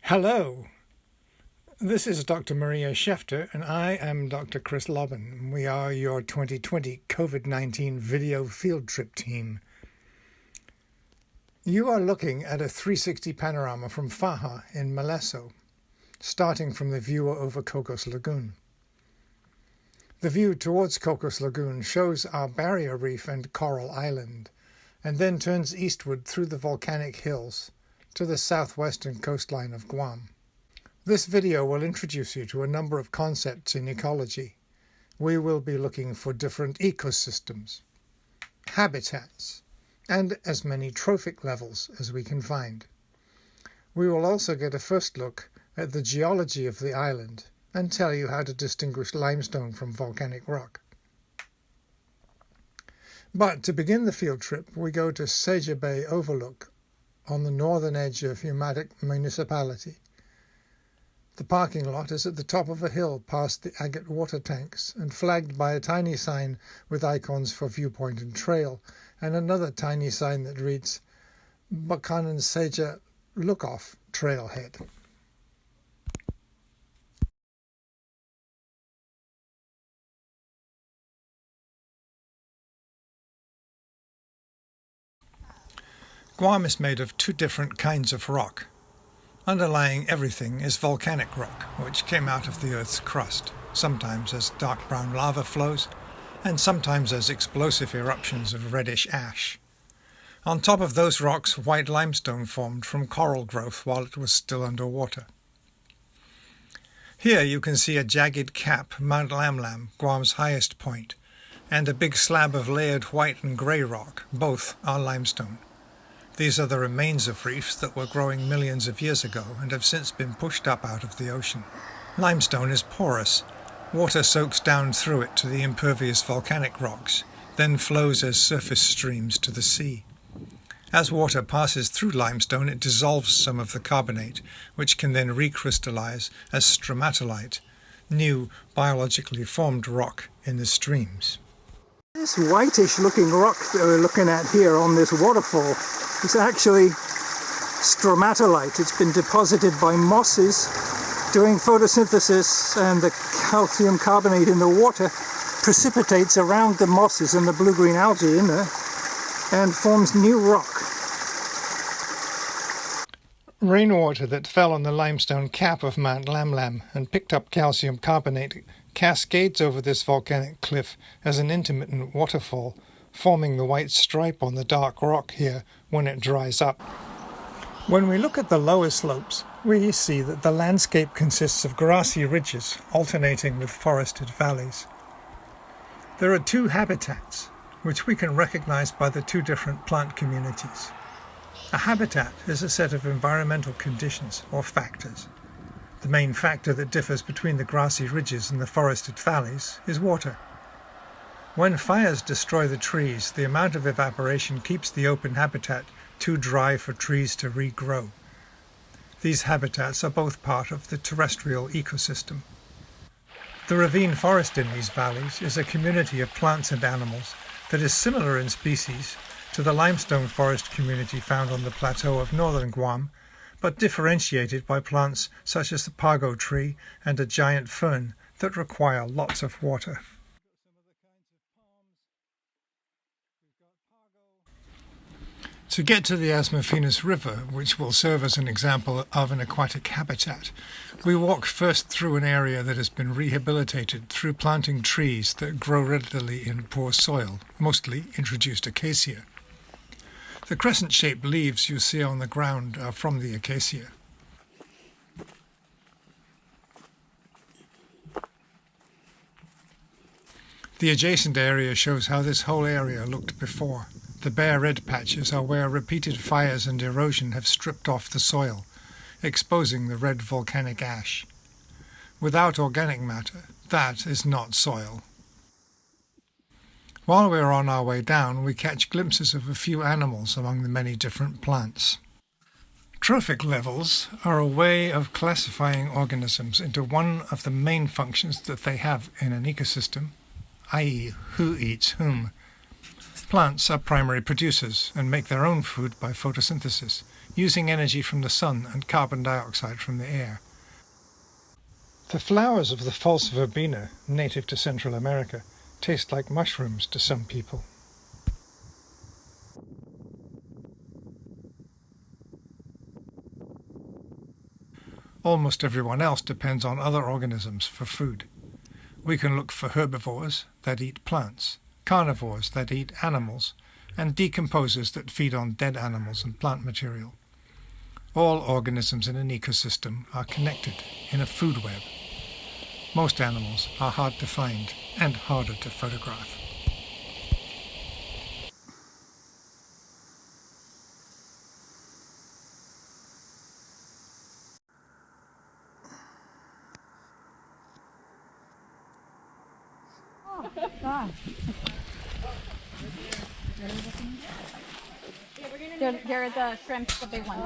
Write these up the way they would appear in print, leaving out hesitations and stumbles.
Hello, this is Dr. Maria Schefter and I am Dr. Chris Lobban. We are your 2020 COVID-19 video field trip team. You are looking at a 360 panorama from Faja in Malesso, starting from the view over Cocos Lagoon. The view towards Cocos Lagoon shows our barrier reef and coral island, and then turns eastward through the volcanic hills to the southwestern coastline of Guam. This video will introduce you to a number of concepts in ecology. We will be looking for different ecosystems, habitats, and as many trophic levels as we can find. We will also get a first look at the geology of the island and tell you how to distinguish limestone from volcanic rock. But to begin the field trip, we go to Seja Bay Overlook on the northern edge of Umatic Municipality. The parking lot is at the top of a hill past the agate water tanks and flagged by a tiny sign with icons for viewpoint and trail, and another tiny sign that reads Bakanan Seja Look-Off Trailhead. Guam is made of two different kinds of rock. Underlying everything is volcanic rock, which came out of the Earth's crust, sometimes as dark brown lava flows, and sometimes as explosive eruptions of reddish ash. On top of those rocks, white limestone formed from coral growth while it was still underwater. Here you can see a jagged cap, Mount Lamlam, Guam's highest point, and a big slab of layered white and grey rock. Both are limestone. These are the remains of reefs that were growing millions of years ago and have since been pushed up out of the ocean. Limestone is porous. Water soaks down through it to the impervious volcanic rocks, then flows as surface streams to the sea. As water passes through limestone, it dissolves some of the carbonate, which can then recrystallize as stromatolite, new biologically formed rock in the streams. This whitish-looking rock that we're looking at here on this waterfall is actually stromatolite. It's been deposited by mosses doing photosynthesis, and the calcium carbonate in the water precipitates around the mosses and the blue-green algae in there and forms new rock. Rainwater that fell on the limestone cap of Mount Lamlam and picked up calcium carbonate cascades over this volcanic cliff as an intermittent waterfall, forming the white stripe on the dark rock here when it dries up. When we look at the lower slopes, we see that the landscape consists of grassy ridges alternating with forested valleys. There are two habitats, which we can recognize by the two different plant communities. A habitat is a set of environmental conditions or factors. The main factor that differs between the grassy ridges and the forested valleys is water. When fires destroy the trees, the amount of evaporation keeps the open habitat too dry for trees to regrow. These habitats are both part of the terrestrial ecosystem. The ravine forest in these valleys is a community of plants and animals that is similar in species to the limestone forest community found on the plateau of northern Guam, but differentiated by plants such as the pago tree and a giant fern that require lots of water. To get to the Asmafines River, which will serve as an example of an aquatic habitat, we walk first through an area that has been rehabilitated through planting trees that grow readily in poor soil, mostly introduced acacia. The crescent-shaped leaves you see on the ground are from the acacia. The adjacent area shows how this whole area looked before. The bare red patches are where repeated fires and erosion have stripped off the soil, exposing the red volcanic ash. Without organic matter, that is not soil. While we're on our way down, we catch glimpses of a few animals among the many different plants. Trophic levels are a way of classifying organisms into one of the main functions that they have in an ecosystem, i.e., who eats whom. Plants are primary producers and make their own food by photosynthesis, using energy from the sun and carbon dioxide from the air. The flowers of the false verbena, native to Central America, taste like mushrooms to some people. Almost everyone else depends on other organisms for food. We can look for herbivores that eat plants, carnivores that eat animals, and decomposers that feed on dead animals and plant material. All organisms in an ecosystem are connected in a food web. Most animals are hard to find and harder to photograph. They're the shrimps, the big ones.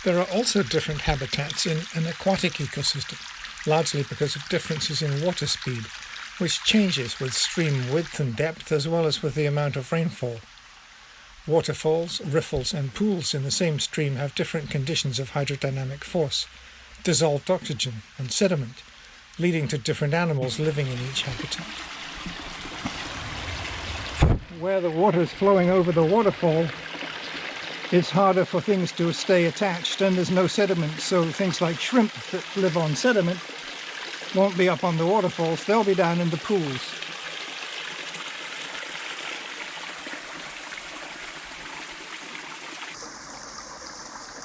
There are also different habitats in an aquatic ecosystem, largely because of differences in water speed, which changes with stream width and depth as well as with the amount of rainfall. Waterfalls, riffles and pools in the same stream have different conditions of hydrodynamic force, dissolved oxygen and sediment, leading to different animals living in each habitat. Where the water is flowing over the waterfall, it's harder for things to stay attached and there's no sediment, so things like shrimp that live on sediment won't be up on the waterfalls, they'll be down in the pools.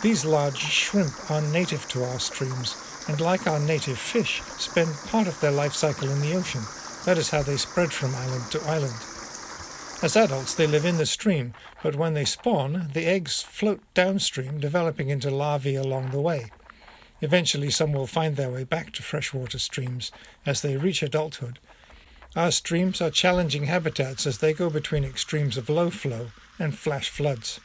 These large shrimp are native to our streams and, like our native fish, spend part of their life cycle in the ocean. That is how they spread from island to island. As adults, they live in the stream, but when they spawn, the eggs float downstream, developing into larvae along the way. Eventually, some will find their way back to freshwater streams as they reach adulthood. Our streams are challenging habitats as they go between extremes of low flow and flash floods.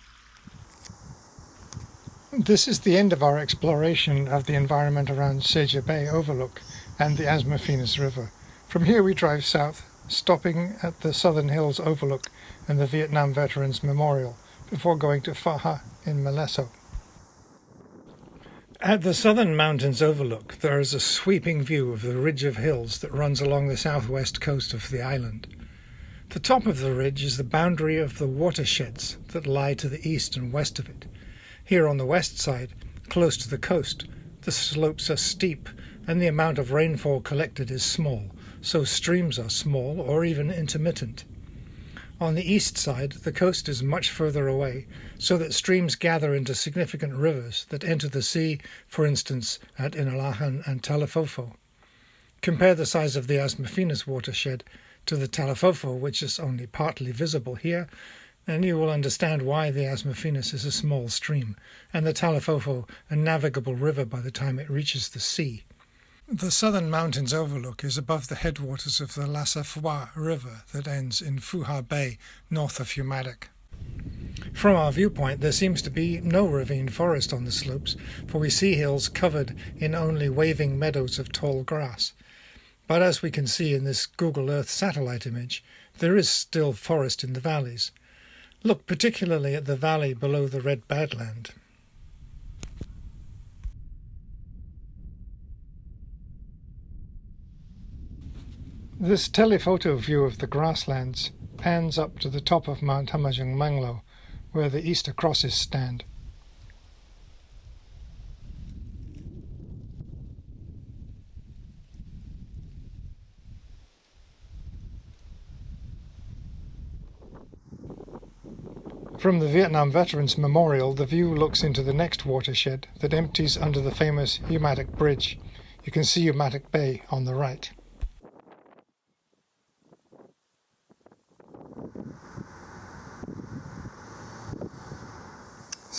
This is the end of our exploration of the environment around Seja Bay Overlook and the Asmafines River. From here we drive south, stopping at the Southern Hills Overlook and the Vietnam Veterans Memorial before going to Pha Ha in Malesso. At the Southern Mountains Overlook there is a sweeping view of the ridge of hills that runs along the southwest coast of the island. The top of the ridge is the boundary of the watersheds that lie to the east and west of it. Here on the west side, close to the coast, the slopes are steep and the amount of rainfall collected is small, so streams are small or even intermittent. On the east side, the coast is much further away, so that streams gather into significant rivers that enter the sea, for instance, at Inalahan and Talafofo. Compare the size of the Asmafines watershed to the Talafofo, which is only partly visible here, and you will understand why the Asmafines is a small stream, and the Talafofo a navigable river by the time it reaches the sea. The Southern Mountains Overlook is above the headwaters of the La Safwa River that ends in Phu Ha Bay, north of Humatic. From our viewpoint, there seems to be no ravine forest on the slopes, for we see hills covered in only waving meadows of tall grass. But as we can see in this Google Earth satellite image, there is still forest in the valleys. Look particularly at the valley below the Red Badland. This telephoto view of the grasslands pans up to the top of Mount Hamajung Manglo, where the Easter crosses stand. From the Vietnam Veterans Memorial, the view looks into the next watershed that empties under the famous Humatic Bridge. You can see Humatic Bay on the right.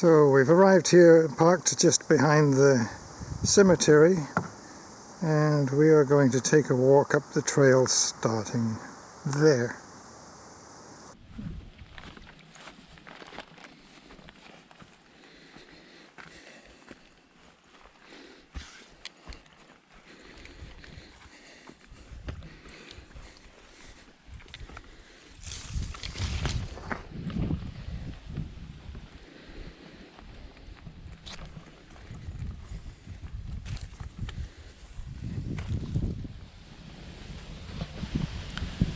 So we've arrived here, parked just behind the cemetery, and we are going to take a walk up the trail starting there.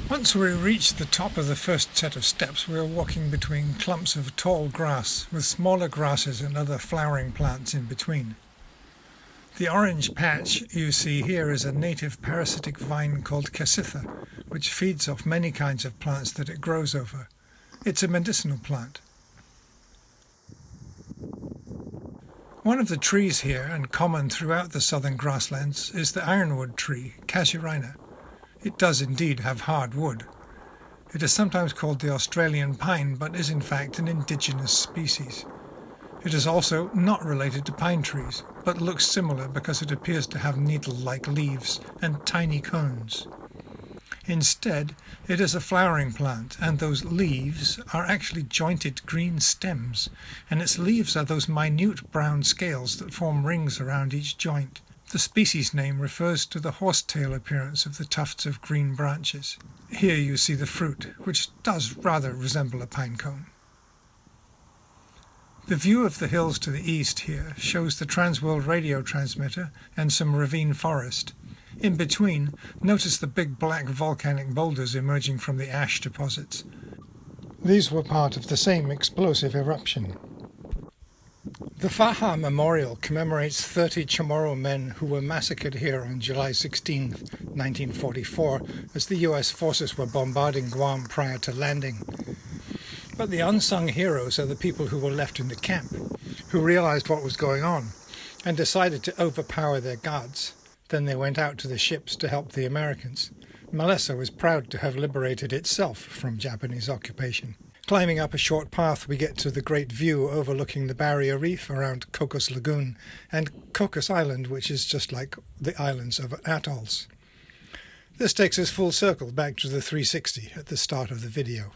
Once we reached the top of the first set of steps, we were walking between clumps of tall grass with smaller grasses and other flowering plants in between. The orange patch you see here is a native parasitic vine called cassitha, which feeds off many kinds of plants that it grows over. It's a medicinal plant. One of the trees here, and common throughout the southern grasslands, is the ironwood tree, Casuarina. It does indeed have hard wood. It is sometimes called the Australian pine, but is in fact an indigenous species. It is also not related to pine trees, but looks similar because it appears to have needle-like leaves and tiny cones. Instead, it is a flowering plant, and those leaves are actually jointed green stems, and its leaves are those minute brown scales that form rings around each joint. The species name refers to the horsetail appearance of the tufts of green branches. Here you see the fruit, which does rather resemble a pine cone. The view of the hills to the east here shows the Transworld radio transmitter and some ravine forest. In between, notice the big black volcanic boulders emerging from the ash deposits. These were part of the same explosive eruption. The Faha Memorial commemorates 30 Chamorro men who were massacred here on July 16, 1944, as the US forces were bombarding Guam prior to landing. But the unsung heroes are the people who were left in the camp, who realized what was going on and decided to overpower their guards. Then they went out to the ships to help the Americans. Malesa was proud to have liberated itself from Japanese occupation. Climbing up a short path, we get to the great view overlooking the barrier reef around Cocos Lagoon and Cocos Island, which is just like the islands of atolls. This takes us full circle back to the 360 at the start of the video.